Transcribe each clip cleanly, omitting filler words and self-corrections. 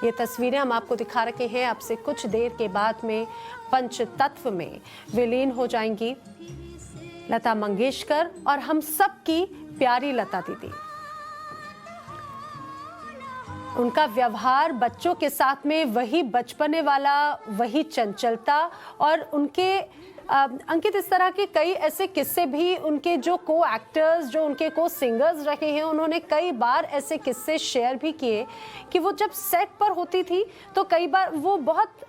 ये तस्वीरें हम आपको दिखा रखे हैं। अब से कुछ देर के बाद में पंचतत्व में विलीन हो जाएंगी लता मंगेशकर और हम सब की प्यारी लता दीदी। उनका व्यवहार बच्चों के साथ में वही बचपने वाला, वही चंचलता और उनके अंकित इस तरह के कई ऐसे किस्से भी उनके जो को एक्टर्स, जो उनके को सिंगर्स रहे हैं, उन्होंने कई बार ऐसे किस्से शेयर भी किए कि वो जब सेट पर होती थी तो कई बार वो बहुत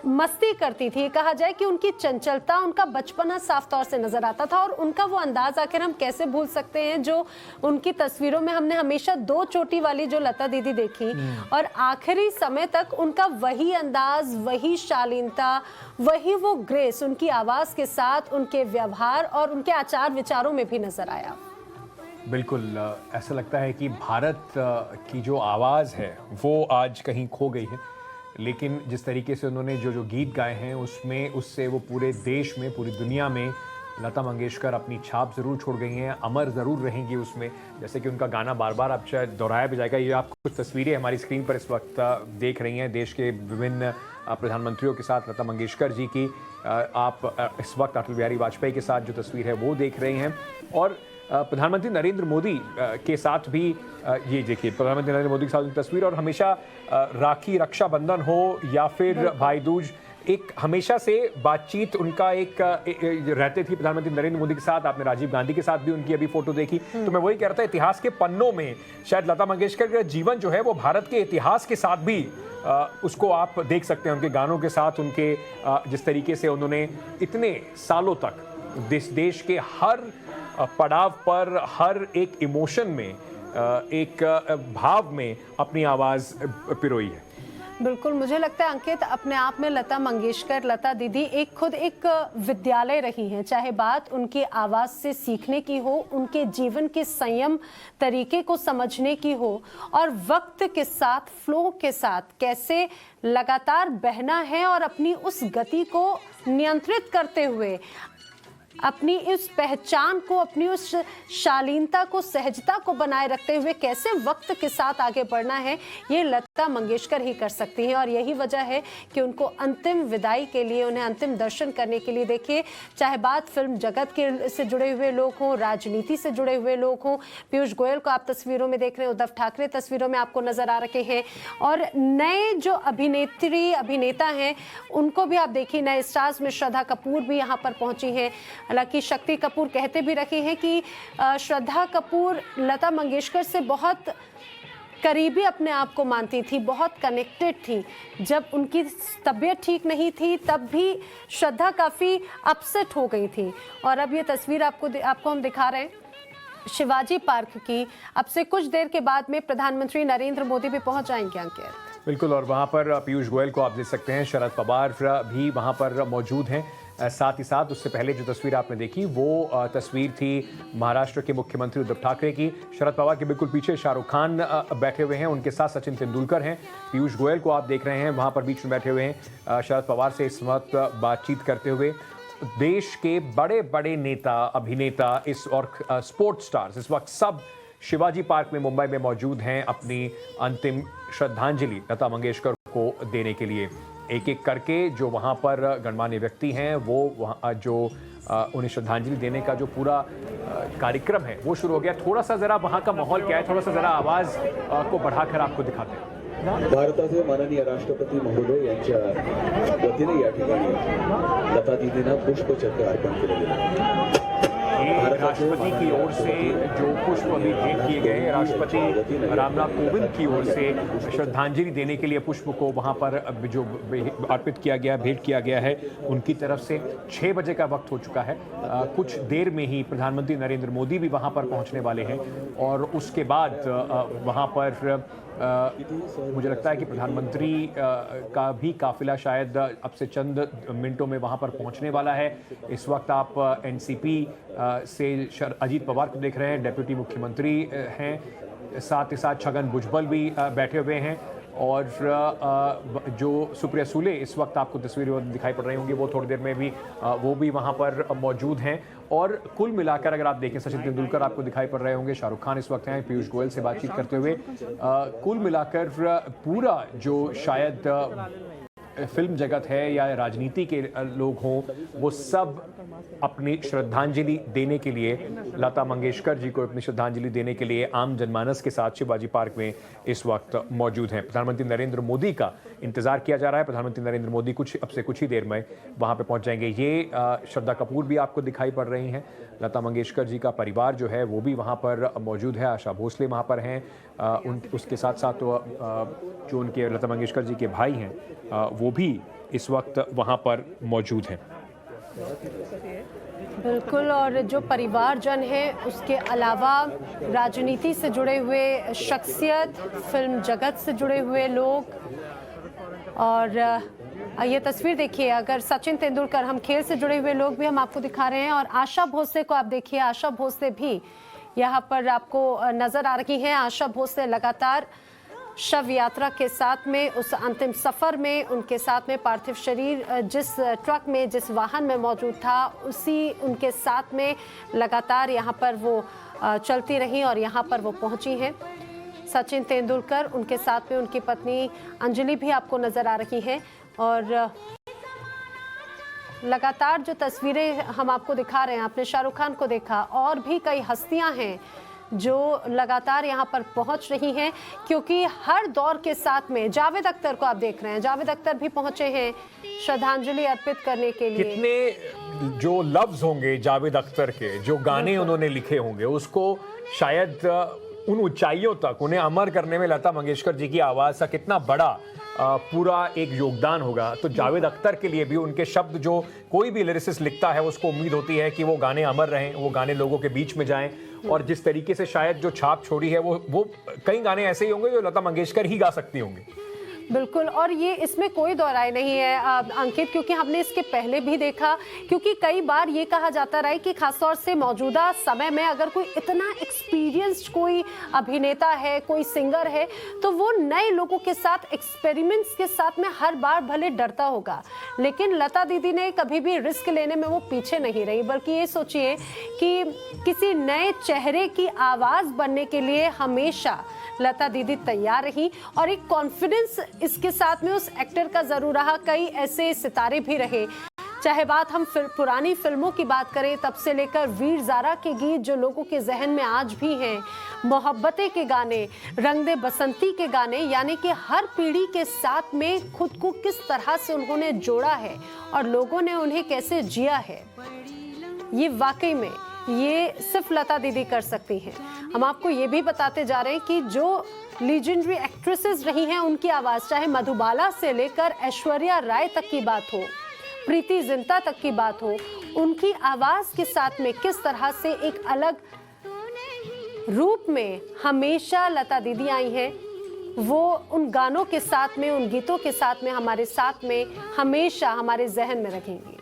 मस्ती करती थी। कहा जाए कि उनकी चंचलता, उनका बचपना साफ तौर से नजर आता था और उनका वो अंदाज आखिर हम कैसे भूल सकते हैं जो उनकी तस्वीरों में हमने हमेशा दो चोटी वाली जो लता दीदी देखी और आखिरी समय तक उनका वही अंदाज, वही शालीनता, वही वो ग्रेस उनकी आवाज के साथ, उनके व्यवहार और उनके आचार विचारों में भी नजर आया। बिल्कुल ऐसा लगता है कि भारत की जो आवाज़ है वो आज कहीं खो गई है, लेकिन जिस तरीके से उन्होंने जो गीत गाए हैं उससे वो पूरे देश में, पूरी दुनिया में लता मंगेशकर अपनी छाप ज़रूर छोड़ गई हैं, अमर ज़रूर रहेंगी उसमें। जैसे कि उनका गाना बार बार अब शायद दोहराया भी जाएगा। ये आप कुछ तस्वीरें हमारी स्क्रीन पर इस वक्त देख रही हैं देश के विभिन्न प्रधानमंत्रियों के साथ लता मंगेशकर जी की। आप इस वक्त अटल बिहारी वाजपेयी के साथ जो तस्वीर है वो देख रहे हैं और प्रधानमंत्री नरेंद्र मोदी के साथ भी ये देखिए, प्रधानमंत्री नरेंद्र मोदी के साथ तस्वीर। और हमेशा राखी, रक्षाबंधन हो या फिर भाई दूज, एक हमेशा से बातचीत उनका एक रहते थी प्रधानमंत्री नरेंद्र मोदी के साथ। आपने राजीव गांधी के साथ भी उनकी अभी फोटो देखी। तो मैं वही कह रहा था, इतिहास के पन्नों में शायद लता मंगेशकर का जीवन जो है वो भारत के इतिहास के साथ भी उसको आप देख सकते हैं, उनके गानों के साथ, उनके जिस तरीके से उन्होंने इतने सालों तक देश के हर पड़ाव पर, हर एक इमोशन में, एक भाव में अपनी आवाज पिरोई है। बिल्कुल, मुझे लगता है अंकित अपने आप में लता मंगेशकर, लता दीदी खुद एक विद्यालय रही हैं। चाहे बात उनकी आवाज़ से सीखने की हो, उनके जीवन के संयम तरीके को समझने की हो और वक्त के साथ, फ्लो के साथ कैसे लगातार बहना है और अपनी उस गति को नियंत्रित करते हुए अपनी इस पहचान को, अपनी उस शालीनता को, सहजता को बनाए रखते हुए कैसे वक्त के साथ आगे बढ़ना है, ये लता मंगेशकर ही कर सकती हैं। और यही वजह है कि उनको अंतिम विदाई के लिए, उन्हें अंतिम दर्शन करने के लिए, देखिए चाहे बात फिल्म जगत के से जुड़े हुए लोग हों, राजनीति से जुड़े हुए लोग हों, पीयूष गोयल को आप तस्वीरों में देख रहे हैं, उद्धव ठाकरे तस्वीरों में आपको नजर आ रखे हैं और नए जो अभिनेत्री, अभिनेता हैं उनको भी आप देखिए, नए स्टार्स में श्रद्धा कपूर भी यहाँ पर पहुंची हैं। हालांकि शक्ति कपूर कहते भी रहे हैं कि श्रद्धा कपूर लता मंगेशकर से बहुत करीबी अपने आप को मानती थी, बहुत कनेक्टेड थी। जब उनकी तबीयत ठीक नहीं थी तब भी श्रद्धा काफ़ी अपसेट हो गई थी। और अब ये तस्वीर आपको हम दिखा रहे हैं शिवाजी पार्क की। अब से कुछ देर के बाद में प्रधानमंत्री नरेंद्र मोदी भी पहुंच जाएंगे अंकित। बिल्कुल, और वहाँ पर पीयूष गोयल को आप देख सकते हैं, शरद पवार भी वहाँ पर मौजूद हैं। साथ ही साथ उससे पहले जो तस्वीर आपने देखी वो तस्वीर थी महाराष्ट्र के मुख्यमंत्री उद्धव ठाकरे की। शरद पवार के बिल्कुल पीछे शाहरुख खान बैठे हुए हैं, उनके साथ सचिन तेंदुलकर हैं। पीयूष गोयल को आप देख रहे हैं वहाँ पर बीच में बैठे हुए हैं, शरद पवार से इस वक्त बातचीत करते हुए। देश के बड़े बड़े नेता, अभिनेता और स्पोर्ट्स स्टार्स इस वक्त सब शिवाजी पार्क में मुंबई में मौजूद हैं अपनी अंतिम श्रद्धांजलि लता मंगेशकर को देने के लिए। एक एक करके जो वहाँ पर गणमान्य व्यक्ति हैं वो वहाँ जो उन्हें श्रद्धांजलि देने का जो पूरा कार्यक्रम है वो शुरू हो गया। थोड़ा सा जरा वहाँ का माहौल क्या है, थोड़ा सा जरा आवाज को बढ़ाकर आपको दिखाते हैं। भारताचे माननीय राष्ट्रपती महोदय यांच्या वतीने या ठिकाणी लता दीदींना पुष्पचक्र अर्पण केले गेले। राष्ट्रपति की ओर से जो पुष्प अभी भेंट किए गए, राष्ट्रपति रामनाथ कोविंद की ओर से श्रद्धांजलि देने के लिए पुष्प को वहां पर जो अर्पित किया गया, भेंट किया गया है उनकी तरफ से। 6 बजे का वक्त हो चुका है। कुछ देर में ही प्रधानमंत्री नरेंद्र मोदी भी वहां पर पहुंचने वाले हैं और उसके बाद वहां पर मुझे लगता है कि प्रधानमंत्री का भी काफिला शायद अब से चंद मिनटों में वहां पर पहुंचने वाला है। इस वक्त आप एनसीपी से अजीत पवार को देख रहे हैं, डेप्यूटी मुख्यमंत्री हैं, साथ ही साथ छगन भुजबल भी बैठे हुए हैं और जो सुप्रिया सूले इस वक्त आपको तस्वीरें दिखाई पड़ रही होंगी, वो थोड़ी देर में भी वो भी वहाँ पर मौजूद हैं। और कुल मिलाकर अगर आप देखें, सचिन तेंदुलकर आपको दिखाई पड़ रहे होंगे, शाहरुख खान इस वक्त हैं पीयूष गोयल से बातचीत करते हुए। कुल मिलाकर पूरा जो शायद फिल्म जगत है या राजनीति के लोग हों, वो सब अपनी श्रद्धांजलि देने के लिए, लता मंगेशकर जी को अपनी श्रद्धांजलि देने के लिए आम जनमानस के साथ शिवाजी पार्क में इस वक्त मौजूद हैं। प्रधानमंत्री नरेंद्र मोदी का इंतजार किया जा रहा है। प्रधानमंत्री नरेंद्र मोदी अब से कुछ ही देर में वहां पे पहुंच जाएंगे। ये श्रद्धा कपूर भी आपको दिखाई पड़ रही हैं। लता मंगेशकर जी का परिवार जो है वो भी वहाँ पर मौजूद है। आशा भोसले वहाँ पर हैं। उसके साथ साथ जो उनके लता मंगेशकर जी के भाई हैं वो भी इस वक्त वहाँ पर मौजूद हैं। बिल्कुल, और जो परिवारजन है उसके अलावा राजनीति से जुड़े हुए शख्सियत, फिल्म जगत से जुड़े हुए लोग। और ये तस्वीर देखिए, अगर सचिन तेंदुलकर, हम खेल से जुड़े हुए लोग भी हम आपको दिखा रहे हैं। और आशा भोसले को आप देखिए, आशा भोसले भी यहाँ पर आपको नजर आ रही हैं। आशा भोसले लगातार शव यात्रा के साथ में, उस अंतिम सफर में, उनके साथ में पार्थिव शरीर जिस ट्रक में, जिस वाहन में मौजूद था, उसी उनके साथ में लगातार यहाँ पर वो चलती रही और यहाँ पर वो पहुंची हैं। सचिन तेंदुलकर, उनके साथ में उनकी पत्नी अंजलि भी आपको नजर आ रही हैं। और लगातार जो तस्वीरें हम आपको दिखा रहे हैं, आपने शाहरुख खान को देखा, और भी कई हस्तियां हैं जो लगातार यहाँ पर पहुंच रही हैं, क्योंकि हर दौर के साथ में जावेद अख्तर को आप देख रहे हैं, जावेद अख्तर भी पहुंचे हैं श्रद्धांजलि अर्पित करने के लिए। कितने जो लफ्ज होंगे जावेद अख्तर के, जो गाने उन्होंने लिखे होंगे, उसको शायद उन ऊंचाइयों तक उन्हें अमर करने में लता मंगेशकर जी की आवाज़ का कितना बड़ा पूरा एक योगदान होगा। तो जावेद अख्तर के लिए भी उनके शब्द, जो कोई भी लिरिसिस्ट लिखता है उसको उम्मीद होती है कि वो गाने अमर रहें, वो गाने लोगों के बीच में जाएं। और जिस तरीके से शायद जो छाप छोड़ी है वो कई गाने ऐसे ही होंगे जो लता मंगेशकर ही गा सकती होंगी। बिल्कुल, और ये इसमें कोई दो राय नहीं है अंकित, क्योंकि हमने इसके पहले भी देखा। क्योंकि कई बार ये कहा जाता रहा है कि खासतौर से मौजूदा समय में अगर कोई इतना एक्सपीरियंस्ड कोई अभिनेता है, कोई सिंगर है, तो वो नए लोगों के साथ, एक्सपेरिमेंट्स के साथ में हर बार भले डरता होगा, लेकिन लता दीदी ने कभी भी रिस्क लेने में वो पीछे नहीं रही। बल्कि ये सोचिए कि किसी नए चेहरे की आवाज़ बनने के लिए हमेशा लता दीदी तैयार रही। और एक कॉन्फिडेंस इसके साथ में उस एक्टर का जरूर रहा। कई ऐसे सितारे भी रहे, चाहे बात हम पुरानी फिल्मों की बात करें, तब से लेकर वीर ज़ारा के गीत जो लोगों के जहन में आज भी हैं, मोहब्बतें के गाने, रंग दे बसंती के गाने, यानी कि हर पीढ़ी के साथ में खुद को किस तरह से उन्होंने जोड़ा है और लोगों ने उन्हें कैसे जिया है, ये वाकई में ये सिर्फ लता दीदी कर सकती हैं। हम आपको ये भी बताते जा रहे हैं कि जो लीजेंडरी एक्ट्रेसेस रही हैं, उनकी आवाज़, चाहे मधुबाला से लेकर ऐश्वर्या राय तक की बात हो, प्रीति जिंटा तक की बात हो, उनकी आवाज़ के साथ में किस तरह से एक अलग रूप में हमेशा लता दीदी आई हैं, वो उन गानों के साथ में, उन गीतों के साथ में, हमारे साथ में हमेशा हमारे जहन में रखेंगी।